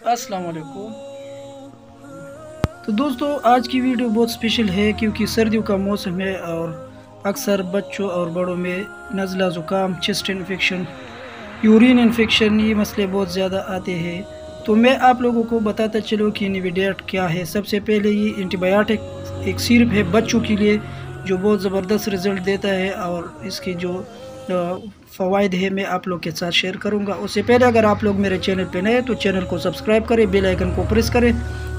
अस्सलाम वालेकुम। तो दोस्तों आज की वीडियो बहुत स्पेशल है क्योंकि सर्दियों का मौसम है और अक्सर बच्चों और बड़ों में नज़ला ज़ुकाम, चेस्ट इन्फेक्शन, यूरिन इन्फेक्शन ये मसले बहुत ज़्यादा आते हैं। तो मैं आप लोगों को बताता चलूँ कि निविडेट क्या है। सबसे पहले ये एंटीबायोटिक एक सिरप है बच्चों के लिए जो बहुत ज़बरदस्त रिज़ल्ट देता है और इसकी जो फ़वाइद है मैं आप लोग के साथ शेयर करूंगा। उससे पहले अगर आप लोग मेरे चैनल पे नए तो चैनल को सब्सक्राइब करें, बेल आइकन को प्रेस करें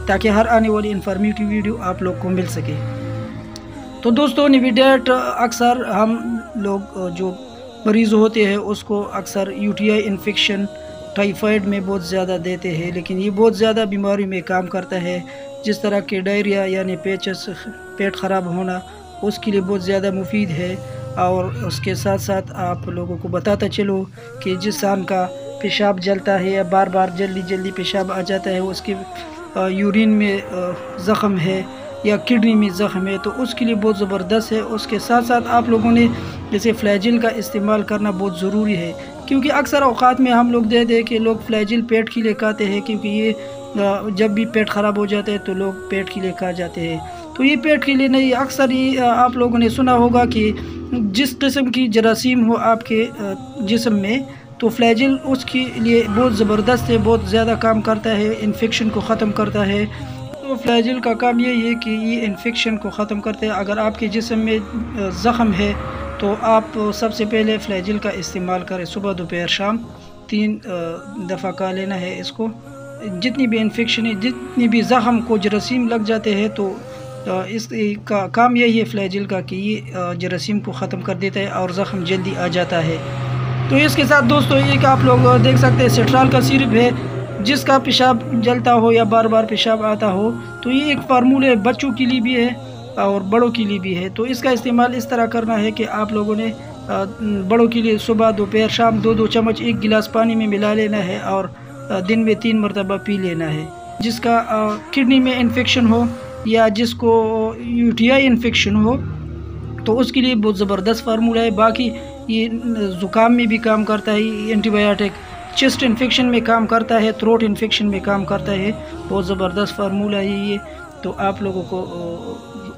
ताकि हर आने वाली इन्फॉर्मेटिव वीडियो आप लोग को मिल सके। तो दोस्तों निविडेट अक्सर हम लोग जो मरीज़ होते हैं उसको अक्सर यूटीआई इन्फेक्शन, टाइफाइड में बहुत ज़्यादा देते हैं, लेकिन ये बहुत ज़्यादा बीमारी में काम करता है। जिस तरह के डायरिया यानी पेट ख़राब होना उसके लिए बहुत ज़्यादा मुफीद है। और उसके साथ साथ आप लोगों को बताता चलो कि जिस इंसान का पेशाब जलता है या बार बार जल्दी जल्दी पेशाब आ जाता है, उसके यूरिन में ज़ख़म है या किडनी में ज़ख़म है तो उसके लिए बहुत ज़बरदस्त है। उसके साथ साथ आप लोगों ने जैसे फ्लैजिल का इस्तेमाल करना बहुत ज़रूरी है, क्योंकि अक्सर औक़ात में हम लोग दे कि लोग फ्लैजिल पेट के लिए खाते हैं, क्योंकि ये जब भी पेट ख़राब हो जाता है तो लोग पेट के लिए खा जाते हैं। तो ये पेट के लिए नहीं, अक्सर ये आप लोगों ने सुना होगा कि जिस किस्म की जरासीम हो आपके जिस्म में तो फ्लैजिल उसके लिए बहुत ज़बरदस्त है, बहुत ज़्यादा काम करता है, इन्फेक्शन को ख़त्म करता है। तो फ्लैजिल का काम ये है कि ये इन्फेक्शन को ख़त्म करते हैं। अगर आपके जिस्म में ज़ख़म है तो आप सबसे पहले फ्लैजिल का इस्तेमाल करें, सुबह दोपहर शाम 3 दफ़ा का लेना है इसको। जितनी भी इन्फेक्शन है, जितनी भी ज़ख़म को जरासीम लग जाते हैं तो इसका काम यही है फ्लैजिल का कि ये जरासीम को ख़त्म कर देता है और ज़ख़म जल्दी आ जाता है। तो इसके साथ दोस्तों एक आप लोग देख सकते हैं सिट्राल का सिरप है, जिसका पेशाब जलता हो या बार बार पेशाब आता हो तो ये एक फार्मूला बच्चों के लिए भी है और बड़ों के लिए भी है। तो इसका इस्तेमाल इस तरह करना है कि आप लोगों ने बड़ों के लिए सुबह दोपहर शाम 2-2 चम्मच 1 गिलास पानी में मिला लेना है और दिन में 3 मरतबा पी लेना है। जिसका किडनी में इन्फेक्शन हो या जिसको यूटीआई इन्फेक्शन हो तो उसके लिए बहुत ज़बरदस्त फार्मूला है। बाकी ये ज़ुकाम में भी काम करता है, ये एंटीबायोटिक चेस्ट इन्फेक्शन में काम करता है, थ्रोट इन्फेक्शन में काम करता है, बहुत ज़बरदस्त फार्मूला है ये। तो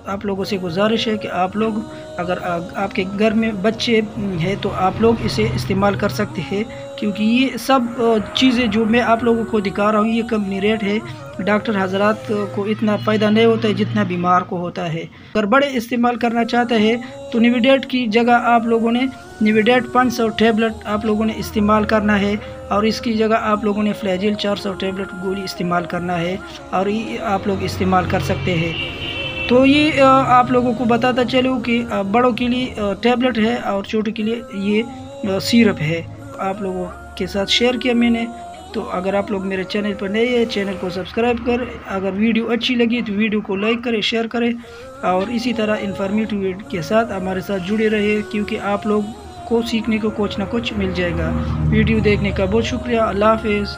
आप लोगों से गुजारिश है कि आप लोग अगर आपके घर में बच्चे हैं तो आप लोग इसे इस्तेमाल कर सकते हैं, क्योंकि ये सब चीज़ें जो मैं आप लोगों को दिखा रहा हूँ ये कंपनी रेट है। डॉक्टर हजरात को इतना फ़ायदा नहीं होता है जितना बीमार को होता है। अगर बड़े इस्तेमाल करना चाहते हैं तो निविडेट की जगह आप लोगों ने निविडेट 500 टैबलेट आप लोगों ने इस्तेमाल करना है और इसकी जगह आप लोगों ने फ्लैजिल 400 टैबलेट गोली इस्तेमाल करना है और ये आप लोग इस्तेमाल कर सकते हैं। तो ये आप लोगों को बताता चलूँ कि बड़ों के लिए टैबलेट है और छोटों के लिए ये सिरप है। आप लोगों के साथ शेयर किया मैंने। तो अगर आप लोग मेरे चैनल पर नए हैं चैनल को सब्सक्राइब करें, अगर वीडियो अच्छी लगी तो वीडियो को लाइक करें, शेयर करें और इसी तरह इन्फॉर्मेटिव वीडियो के साथ हमारे साथ जुड़े रहिए, क्योंकि आप लोग को सीखने को कुछ ना कुछ मिल जाएगा। वीडियो देखने का बहुत शुक्रिया। अल्लाह हाफिज़।